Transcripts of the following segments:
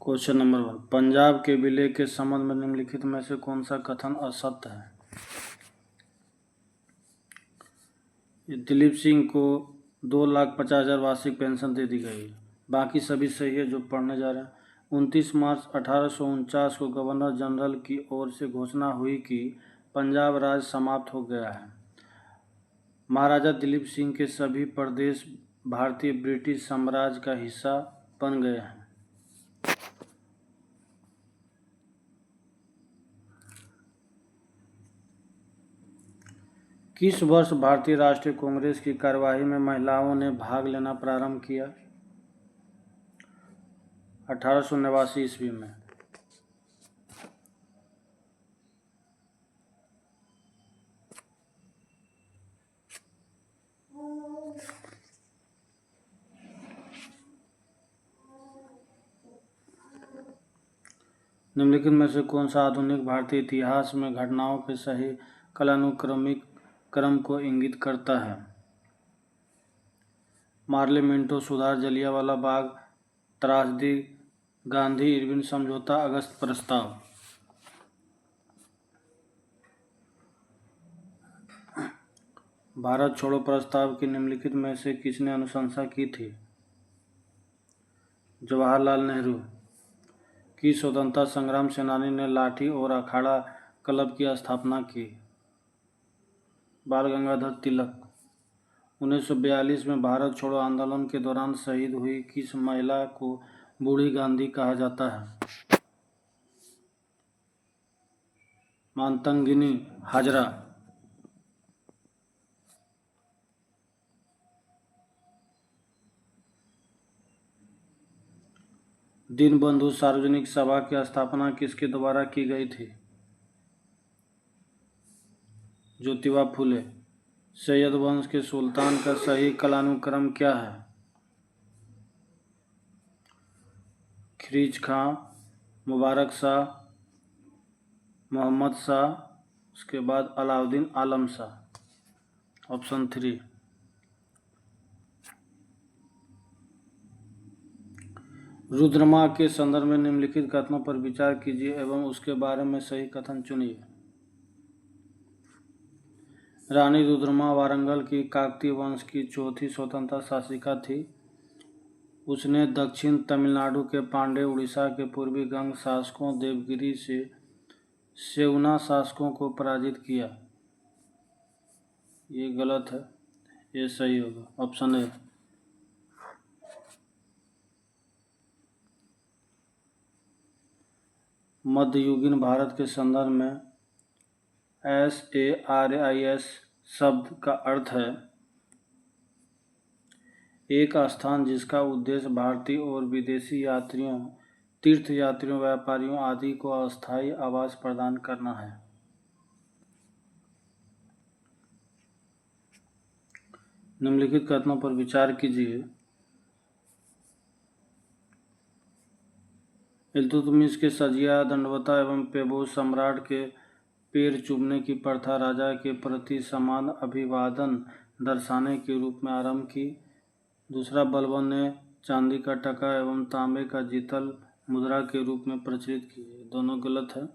Question number 1, Punjab के विलय के संबंध में निम्नलिखित में से कौन सा कथन असत्य है? दिलीप सिंह को 2,50,000 वार्षिक पेंशन दे दी गई। बाकी सभी सही है जो पढ़ने जा रहे हैं। 29 मार्च 1849 को गवर्नर जनरल की ओर से घोषणा हुई कि पंजाब राज्य समाप्त हो गया है। महाराजा दिलीप सिंह के सभी प्रदेश भारतीय ब्रिटिश साम्राज्य का हिस्सा बन गए हैं। किस वर्ष भारतीय राष्ट्रीय कांग्रेस की कार्यवाही में महिलाओं ने भाग लेना प्रारंभ किया? 1889 ईस्वी में। निम्नलिखित में से कौन सा आधुनिक भारतीय इतिहास में घटनाओं के सही कालानुक्रमिक क्रम को इंगित करता है? मार्ले मिंटो सुधार, जलियांवाला बाग, त्रासदी, गांधी इरविन समझौता, अगस्त प्रस्ताव। भारत छोड़ो प्रस्ताव की निम्नलिखित में से किसने अनुशंसा की थी? जवाहरलाल नेहरू। की स्वतंत्रता संग्राम सेनानी ने लाठी और अखाड़ा क्लब की स्थापना की? बाल गंगाधर तिलक। 1942 में भारत छोड़ो आंदोलन के दौरान शहीद हुई किस महिला को बूढ़ी गांधी कहा जाता है? मातंगिनी हाजरा। दीनबंधु सार्वजनिक सभा की स्थापना किसके द्वारा की गई थी? ज्योतिबा फुले। सैयद वंश के सुल्तान का सही कालानुक्रम क्या है? खिरीज खां, मुबारक शाह, मोहम्मद शाह, उसके बाद अलाउद्दीन आलम शाह। ऑप्शन 3। रुद्रमा के संदर्भ में निम्नलिखित कथनों पर विचार कीजिए एवं उसके बारे में सही कथन चुनिए। रानी रुद्रमा वारंगल की काकतीय वंश की चौथी स्वतंत्रता शासिका थी। उसने दक्षिण तमिलनाडु के पांड्य, उड़ीसा के पूर्वी गंग शासकों, देवगिरी से सेवना शासकों को पराजित किया। ये गलत है, ये सही होगा। Option A. मध्ययुगीन भारत के संदर्भ में SARIS शब्द का अर्थ है एक स्थान जिसका उद्देश्य भारतीय और विदेशी यात्रियों, तीर्थयात्रियों, व्यापारियों आदि को अस्थायी आवास प्रदान करना है। निम्नलिखित कथनों पर विचार कीजिए। इल्तुतमिश के सजिया, दंडवता एवं पेबो सम्राट के पैर चूमने की प्रथा राजा के प्रति समान अभिवादन दर्शाने के रूप में आरंभ की। दूसरा, बलबन ने चांदी का टका एवं तांबे का जीतल मुद्रा के रूप में प्रचलित किए। दोनों गलत है।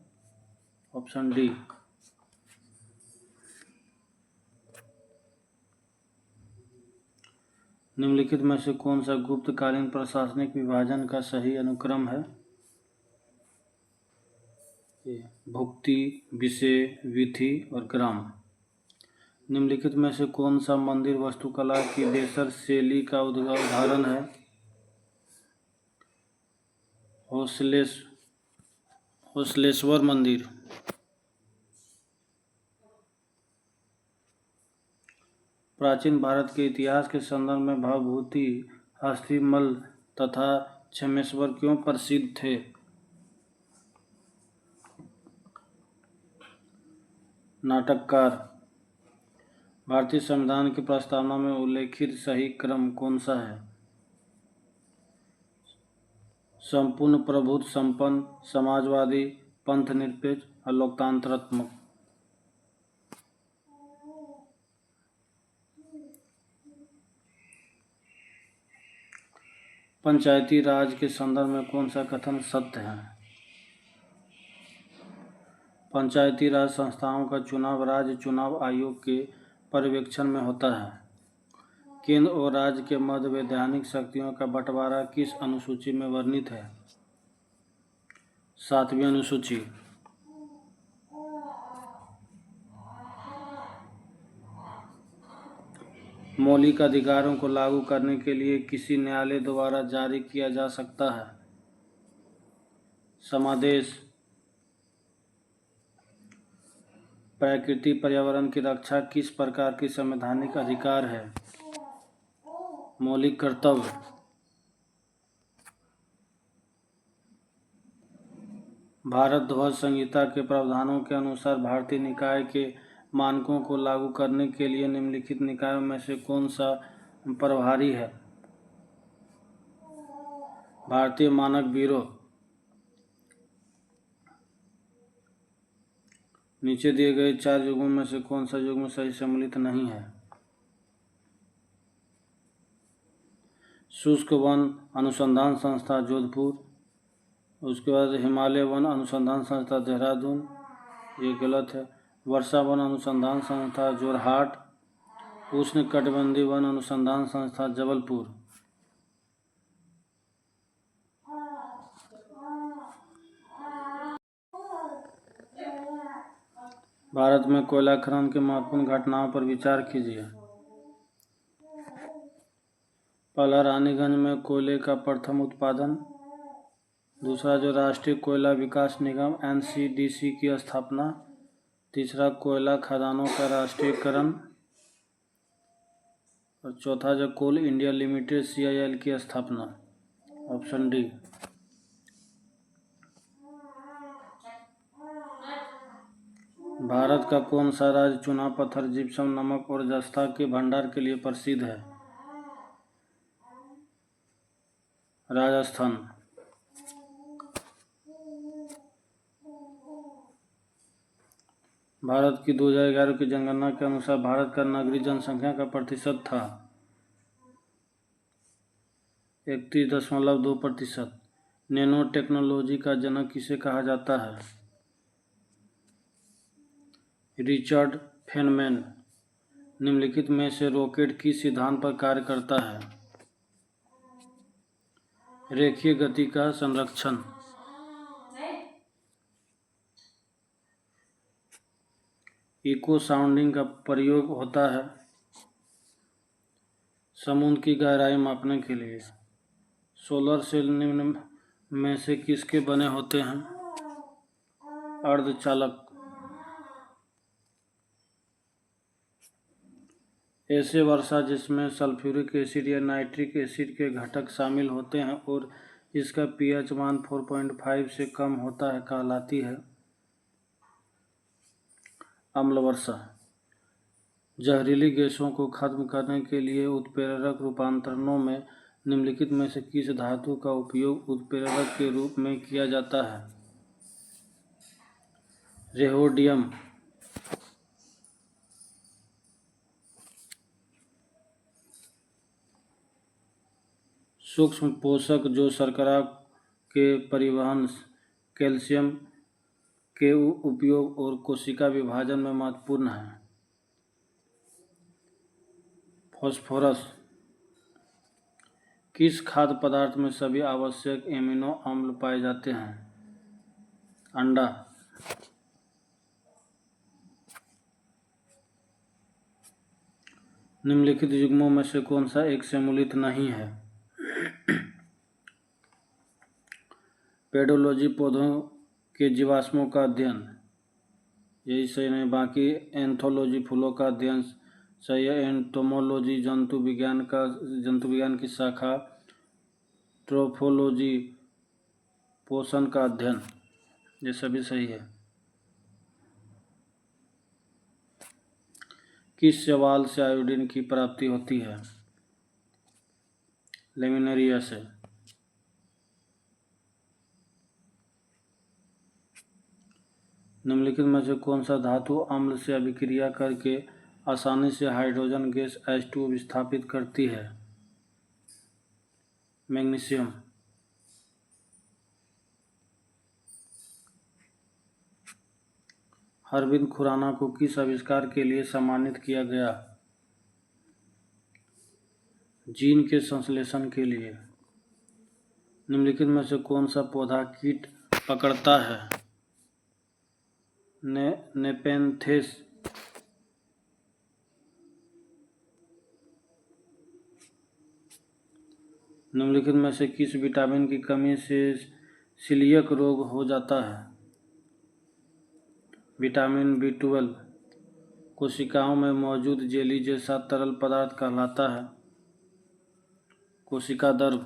Option D. निम्नलिखित में से कौन सा गुप्तकालीन प्रशासनिक विभाजन का सही अनुक्रम है? भुक्ति, विषय, विधि और ग्राम। निम्नलिखित में से कौन सा मंदिर वास्तुकला की बेसर शैली का उदाहरण है? होसलेश्वर मंदिर। प्राचीन भारत के इतिहास के संदर्भ में भवभूति, हस्तिमल तथा क्षमेश्वर क्यों प्रसिद्ध थे? नाटककार। भारतीय संविधान की प्रस्तावना में उल्लेखित सही क्रम कौन सा है? संपूर्ण प्रभुत्व संपन्न, समाजवादी, पंथ निरपेक्ष और लोकतंत्रात्मक। पंचायती राज के संदर्भ में कौन सा कथन सत्य है? पंचायती राज संस्थाओं का चुनाव राज्य चुनाव आयोग के पर्यवेक्षण में होता है। केंद्र और राज्य के मध्य वैधानिक शक्तियों का बंटवारा किस अनुसूची में वर्णित है? 7वीं अनुसूची। मौलिक अधिकारों को लागू करने के लिए किसी न्यायालय द्वारा जारी किया जा सकता है? समादेश। प्रकृति पर्यावरण की रक्षा किस प्रकार की संवैधानिक अधिकार है? मौलिक कर्तव्य। भारत ध्वज संहिता के प्रावधानों के अनुसार भारतीय निकाय के मानकों को लागू करने के लिए निम्नलिखित निकायों में से कौन सा प्रभारी है? भारतीय मानक ब्यूरो। नीचे दिए गए 4 युग्मों में से कौन सा युग्म सही सम्मिलित नहीं है? शुष्क वन अनुसंधान संस्था जोधपुर, उसके बाद हिमालय वन अनुसंधान संस्था देहरादून, ये गलत है। वर्षा वन अनुसंधान संस्था जोरहाट, उष्णकटिबंधीय वन अनुसंधान संस्था जबलपुर। भारत में कोयला खनन के महत्वपूर्ण घटनाओं पर विचार कीजिए। पहला, रानीगंज में कोयले का प्रथम उत्पादन। दूसरा, जो राष्ट्रीय कोयला विकास निगम NCDC की स्थापना। तीसरा, कोयला खदानों का राष्ट्रीयकरण। और चौथा, जो कोल इंडिया लिमिटेड CIL की स्थापना। Option D. भारत का कौन सा राज्य चूना पत्थर जिप्सम नमक और जस्ता के भंडार के लिए प्रसिद्ध है? राजस्थान। भारत की 2011 की जनगणना के अनुसार भारत का नगरीय जनसंख्या का प्रतिशत था 31.2%। नैनो टेक्नोलॉजी का जनक किसे कहा जाता है? Richard Feynman. निम्नलिखित में से रॉकेट किस सिद्धांत पर कार्य करता है? रेखीय गति का संरक्षण। इको साउंडिंग का प्रयोग होता है समुद्र की गहराई मापने के लिए। सोलर सेल निम्न में से किसके बने होते हैं? अर्धचालक। ऐसे वर्षा जिसमें सल्फ्यूरिक एसिड या नाइट्रिक एसिड के घटक शामिल होते हैं और इसका pH मान 4.5 से कम होता है कहलाती है अम्ल वर्षा। जहरीली गैसों को खत्म करने के लिए उत्प्रेरक रूपांतरणों में निम्नलिखित में से किस धातु का उपयोग उत्प्रेरक के रूप में किया जाता है? रेहोडियम। सूक्ष्म पोषक जो शर्करा के परिवहन, कैल्शियम के उपयोग और कोशिका विभाजन में महत्वपूर्ण है। फास्फोरस। किस खाद्य पदार्थ में सभी आवश्यक एमिनो अम्ल पाए जाते हैं? अंडा। निम्नलिखित युग्मों में से कौन सा एक सम्मिलित नहीं है? पेडोलॉजी पौधों के जीवाश्मों का अध्ययन, यही सही नहीं। बाकी एंथोलॉजी फूलों का अध्ययन सही है। एंटोमोलॉजी जंतु विज्ञान की शाखा। ट्रोफोलॉजी पोषण का अध्ययन, ये सभी सही है। किस शैवाल से आयोडीन की प्राप्ति होती है? लेमिनेरिया से। निम्नलिखित में से कौन सा धातु अम्ल से अभिक्रिया करके आसानी से हाइड्रोजन गैस H2O स्थापित करती है? मैग्नीशियम। अरविंद खुराना को किस आविष्कार के लिए सम्मानित किया गया? जीन के संश्लेषण के लिए। निम्नलिखित में से कौन सा पौधा कीट पकड़ता है? नेपेंथेस। निम्नलिखित में से किस विटामिन की कमी से सीलियक रोग हो जाता है? Vitamin B12। कोशिकाओं में मौजूद जेली जैसा तरल पदार्थ कहलाता है? कोशिका द्रव।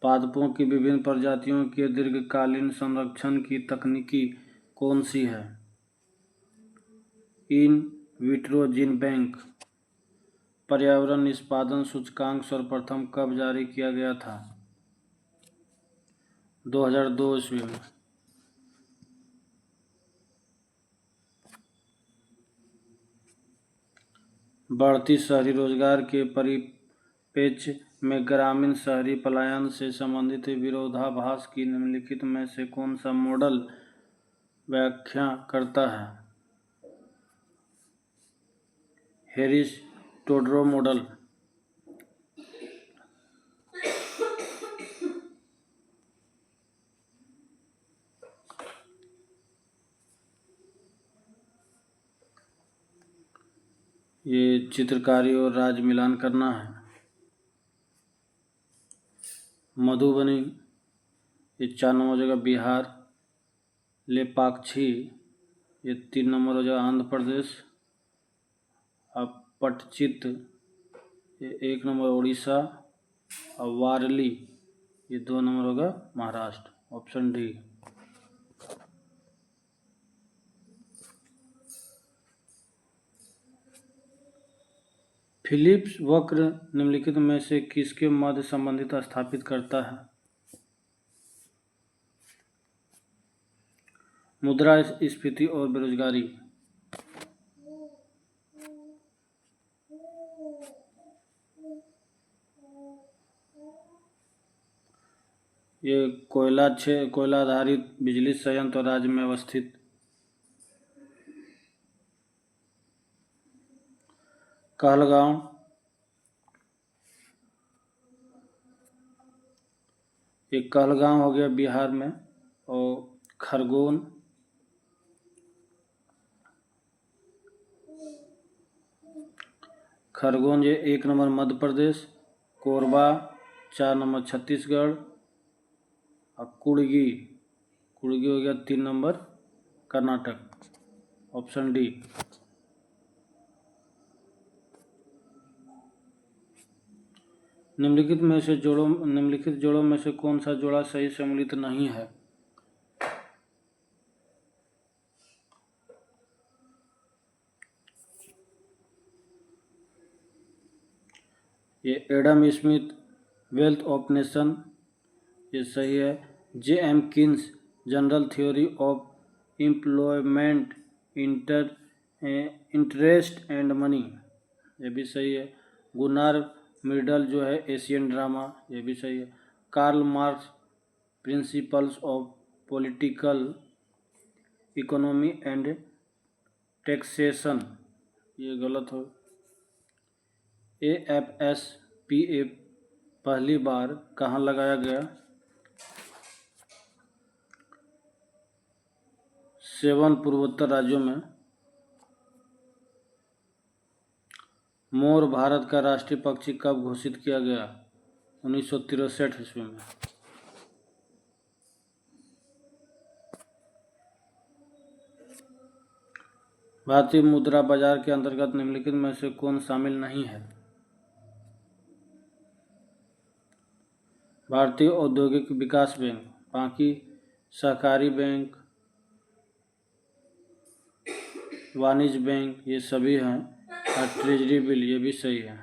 पादपों की विभिन्न प्रजातियों के दीर्घकालीन संरक्षण की तकनीकी कौन सी है? In vitro gene bank. पर्यावरण निष्पादन सूचकांक सर्वप्रथम कब जारी किया गया था? 2002 ईस्वी में। बढ़ती शहरी रोजगार के परिप्रेक्ष्य में ग्रामीण शहरी पलायन से संबंधित विरोधाभास की निम्नलिखित में से कौन सा मॉडल व्याख्या करता है? Harris Todaro model. ये चित्रकारी और राज मिलान करना है। मधुबनी, ये 4 नंबर हो जाएगा बिहार। लेपाक्षी, ये 3 नंबर हो जाएगा आंध्र प्रदेश। अब पटचित, ये 1 नंबर उड़ीसा। और वारली, ये 2 नंबर होगा महाराष्ट्र। Option D. फिलिप्स वक्र निम्नलिखित में से किसके मध्य संबंधित स्थापित करता है? मुद्रास्फीति और बेरोजगारी। ये कोयला आधारित बिजली संयंत्र राज्य में अवस्थित। कहलगांव, ये कहलगांव हो गया बिहार में। और खरगोन, ये 1 नंबर मध्य प्रदेश। कोरबा 4 नंबर छत्तीसगढ़। और कुड़गी हो गया 3 नंबर कर्नाटक। Option D. निम्नलिखित जोड़ों में से कौन सा जोड़ा सही सम्मिलित नहीं है? ये Adam Smith, wealth of nation, ये सही है। J.M. Keynes, general theory of employment, interest and money, ये भी सही है। गुनार मिडल जो है एशियन ड्रामा, ये भी सही है। Karl Marx, principles of political economy and taxation, ये गलत हो। AFSPA पहली बार कहाँ लगाया गया? 7 पूर्वोत्तर राज्यों में। मोर भारत का राष्ट्रीय पक्षी कब घोषित किया गया? 1963 ईस्वी में। भारतीय मुद्रा बाजार के अंतर्गत निम्नलिखित में से कौन शामिल नहीं है? भारतीय औद्योगिक विकास बैंक, बाकी सहकारी बैंक, वाणिज्य बैंक, ये सभी हैं। और ट्रेजरी बिल, ये भी सही है।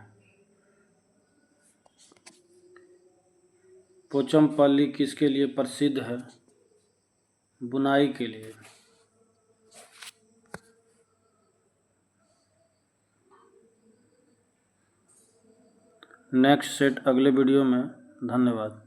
पोचमपल्ली किसके लिए प्रसिद्ध है? बुनाई के लिए। नेक्स्ट सेट अगले वीडियो में। धन्यवाद।